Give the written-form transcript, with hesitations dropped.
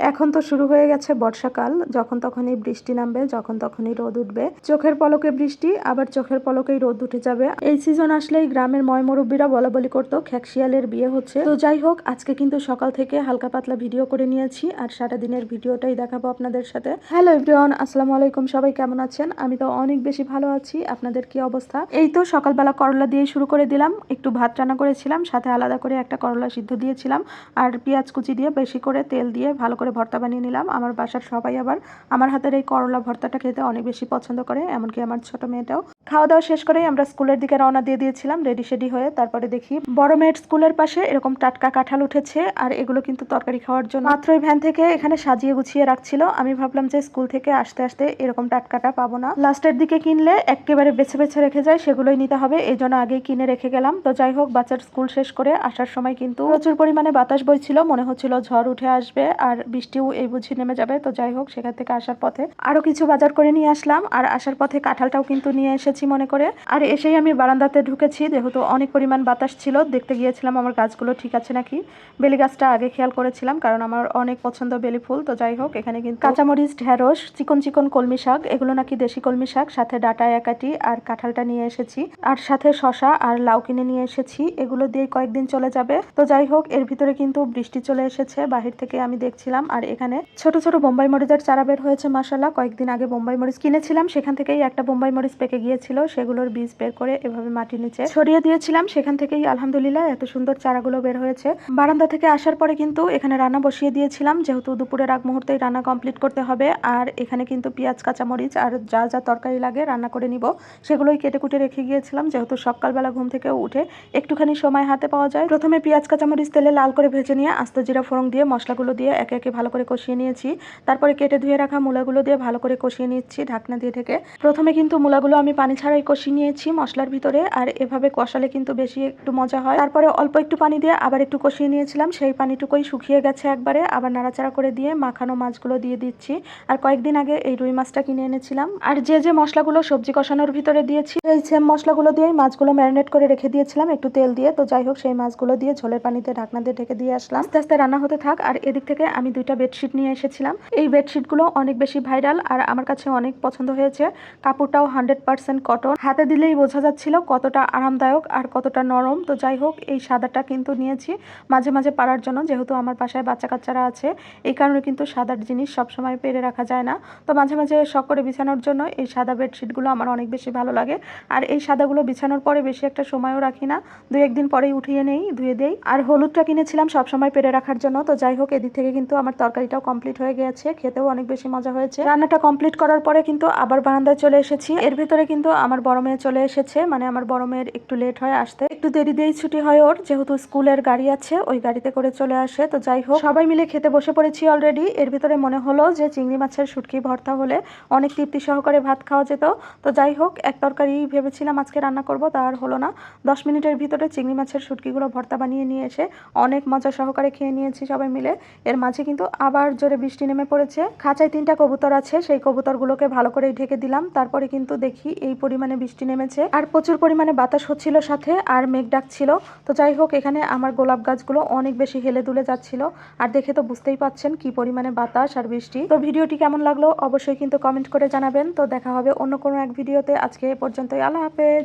এখন তো শুরু হয়ে গেছে বর্ষাকাল, যখন তখনই বৃষ্টি নামবে, যখন তখনই রোদ উঠবে। চোখের পলকে বৃষ্টি, আবার চোখের পলকেই রোদ উঠে যাবে। এই সিজন আসলেই গ্রামের ময় মুরব্বীরা বলা বলি করতো খ্যাকশিয়ালের বিয়ে হচ্ছে। তো যাই হোক, আজকে কিন্তু সকাল থেকে হালকা পাতলা ভিডিও করে নিয়েছি আর সারাদিনের ভিডিওটাই দেখাবো আপনাদের সাথে। হ্যালো এভরিওয়ান, আসসালামু আলাইকুম। সবাই কেমন আছেন? আমি তো অনেক বেশি ভালো আছি। আপনাদের কি অবস্থা? এই তো সকালবেলা করলা দিয়ে শুরু করে দিলাম। একটু ভাত রান্না করেছিলাম, সাথে আলাদা করে একটা করলা সিদ্ধ দিয়েছিলাম আর পেঁয়াজ কুচি দিয়ে বেশি করে তেল দিয়ে ভালো করে ভর্তা বানিয়ে নিলাম। আমার বাসার সবাই আবার আমার হাতের এই করলা ভর্তাটা খেতে অনেক বেশি পছন্দ করে, এমনকি আমার ছোট মেয়েটাও। খাওয়া দাওয়া শেষ করে আমরা স্কুলের দিকে রওনা দিয়ে দিয়েছিলাম রেডি শেডি হয়ে। তারপরে দেখি বড় মেয়ের স্কুলের পাশে এরকম টাটকা কাঁঠাল উঠেছে আর এগুলো কিন্তু তরকারি খাওয়ার জন্য মাত্রই ভ্যান থেকে এখানে সাজিয়ে গুছিয়ে রাখছিল। আমি ভাবলাম যে স্কুল থেকে আসতে আসতে এরকম টাটকাটা পাবো না, লাস্টের দিকে কিনলে একেবারে বেছে বেছে রেখে যায়, সেগুলোই নিতে হবে, এই জন্য আগেই কিনে রেখে গেলাম। তো যাই হোক, বাচ্চার স্কুল শেষ করে আসার সময় কিন্তু প্রচুর পরিমাণে বাতাস বইছিল, মনে হচ্ছিল ঝড় উঠে আসবে আর বৃষ্টিও এই বুঝি নেমে যাবে। তো যাই হোক, সেখান থেকে আসার পথে আরো কিছু বাজার করে নিয়ে আসলাম আর আসার পথে কাঁঠালটাও কিন্তু নিয়ে এসেছি মনে করে। আর এসেই আমি বারান্দাতে ঢুকেছি, যেহেতু অনেক পরিমাণ বাতাস ছিল। দেখতে গিয়েছিলাম আমার গাছগুলো ঠিক আছে নাকি। বেলি গাছটা আগে খেয়াল করেছিলাম, কারণ আমার অনেক পছন্দ বেলি ফুল। তো যাই হোক, এখানে কিন্তু কাঁচামরিচ, ঢেঁড়স, চিকন চিকন কলমি শাক, এগুলো নাকি দেশি কলমি শাক, সাথে ডাটা একাটি আর কাঁঠালটা নিয়ে এসেছি, আর সাথে শশা আর লাউ কিনে নিয়ে এসেছি। এগুলো দিয়ে কয়েকদিন চলে যাবে। তো যাই হোক, এর ভিতরে কিন্তু বৃষ্টি চলে এসেছে বাহির থেকে, আমি দেখছিলাম। আর এখানে ছোট ছোট বোম্বাই মরিচের চারা বের হয়েছে মাশাআল্লাহ। কয়েকদিন আগে বোম্বাই মরিচ কিনেছিলাম, সেখান থেকেই একটা বোম্বাই মরিচ পেকে গিয়েছিল, সেগুলোর বীজ বের করে এভাবে মাটির নিচে ছড়িয়ে দিয়েছিলাম। সেখান থেকেই আলহামদুলিল্লাহ এত সুন্দর চারাগুলো বের হয়েছে। বারান্দা থেকে আসার পরে কিন্তু এখানে রান্না বসিয়ে দিয়েছিলাম, যেহেতু দুপুরের আগ মুহূর্তেই রান্না কমপ্লিট করতে হবে। আর এখানে কিন্তু পেঁয়াজ, কাঁচামরিচ আর যা যা তরকারি লাগে রান্না করে নিব, সেগুলোই কেটে কুটে রেখে গিয়েছিলাম, যেহেতু সকালবেলা ঘুম থেকে উঠে একটুখানি সময় হাতে পাওয়া যায়। প্রথমে পেঁয়াজ কাঁচামরিচ তেলে লাল করে ভেজে নিয়ে আস্ত জিরা ফোড়ন দিয়ে মশলাগুলো দিয়ে একে একে ভালো করে কষিয়ে নিয়েছি। তারপরে কেটে ধুয়ে রাখা মূলাগুলো দিয়ে ভালো করে কষিয়ে নিচ্ছি ঢাকনা দিয়ে ঢেকে। প্রথমে কিন্তু মূলাগুলো আমি পানি ছাড়াই কষিয়ে নিয়েছি মশলার ভিতরে, আর এভাবে কষালে কিন্তু বেশি একটু মজা হয়। তারপরে অল্প একটু পানি দিয়ে আবার একটু কষিয়ে নিয়েছিলাম, সেই পানিটুকুই শুকিয়ে গেছে একবারে। আবার নাড়াচাড়া করে দিয়ে মাখানো মাছগুলো দিয়ে দিচ্ছি। আর কয়েকদিন আগে এই রুই মাছটা কিনে এনেছিলাম, আর যে যে মশলাগুলো সবজি কষানোর ভিতরে দিয়েছি এই সেম মশলাগুলো দিয়েই মাছগুলো ম্যারিনেট করে রেখে দিয়েছিলাম একটু তেল দিয়ে। তো যাই হোক, সেই মাছগুলো দিয়ে ঝোলের পানিতে ঢাকনা দিয়ে ঢেকে দিয়ে আসলাম। আস্তে আস্তে রান্না হতে থাক। আর এদিক থেকে আমি দুইটা বেডশিট নিয়ে এসেছিলাম। এই বেডশিটগুলো অনেক বেশি ভাইরাল আর আমার কাছে অনেক পছন্দ হয়েছে। কাপড়টাও 100% কটন, হাতে দিলেই বোঝা যাচ্ছিল কতটা আরামদায়ক আর কতটা নরম। তো যাই হোক, এই সাদাটা কিন্তু নিয়েছি মাঝে মাঝে পারার জন্য, যেহেতু আমার বাসায় বাচ্চা কাচ্চারা আছে, এই কারণে কিন্তু সাদার জিনিস সবসময় পেরে রাখা যায় না। তো মাঝে মাঝে শখ করে বিছানোর জন্য এই সাদা বেডশিটগুলো আমার অনেক বেশি ভালো লাগে। আর এই সাদাগুলো বিছানোর পরে বেশি একটা সময়ও রাখি না, 2-1 দিন পরেই উঠিয়ে নেই, ধুয়ে দেই। আর হলুদটা কিনেছিলাম সবসময় পেরে রাখার জন্য। তো যাই হোক, এদিক থেকে কিন্তু আমার তরকারিটাও কমপ্লিট হয়ে গিয়েছে, খেতেও অনেক বেশি মজা হয়েছে। রান্নাটা কমপ্লিট করার পরে কিন্তু আবার বারান্দায় চলে এসেছি। এর ভিতরে কিন্তু আমার বড় মেয়ে চলে এসেছে, মানে আমার বড় মেয়ের একটু লেট হয় আসতে, একটু দেরি দিয়েই ছুটি হয় ওর, যেহেতু স্কুলের গাড়ি আছে, ওই গাড়িতে করে চলে আসে। তো যাই হোক, সবাই মিলে খেতে বসে পড়েছি অলরেডি। এর ভিতরে মনে হলো যে চিংড়ি মাছের শুটকি ভর্তা হলে অনেক তৃপ্তি সহকারে ভাত খাওয়া যেত। তো যাই হোক, এক তরকারি ভেবেছিলাম আজকে রান্না করব, তা আর হলো না। 10 মিনিটের ভিতরে চিংড়ি মাছের শুটকিগুলো ভর্তা বানিয়ে নিয়ে এসে অনেক মজা সহকারে খেয়ে নিয়েছি সবাই মিলে। এর মাঝে কিন্তু আবার জোরে বৃষ্টি নেমে পড়েছে। খাঁচায় 3টা কবুতর আছে, সেই কবুতরগুলোকে ভালো করে ঢেকে দিলাম। তারপরে কিন্তু দেখি এই পরিমাণে বৃষ্টি নেমেছে আর প্রচুর পরিমাণে বাতাস হচ্ছিল সাথে, আর মেঘ ডাকছিল। তো যাই হোক, এখানে আমার গোলাপ গাছগুলো অনেক বেশি হেলে দুলে যাচ্ছিল, আর দেখে তো বুঝতেই পাচ্ছেন কি পরিমাণে বাতাস আর বৃষ্টি। তো ভিডিওটি কেমন লাগলো অবশ্যই কিন্তু কমেন্ট করে জানাবেন। তো দেখা হবে অন্য কোনো এক ভিডিওতে। আজকে এ পর্যন্তই, আল্লাহ হাফেজ।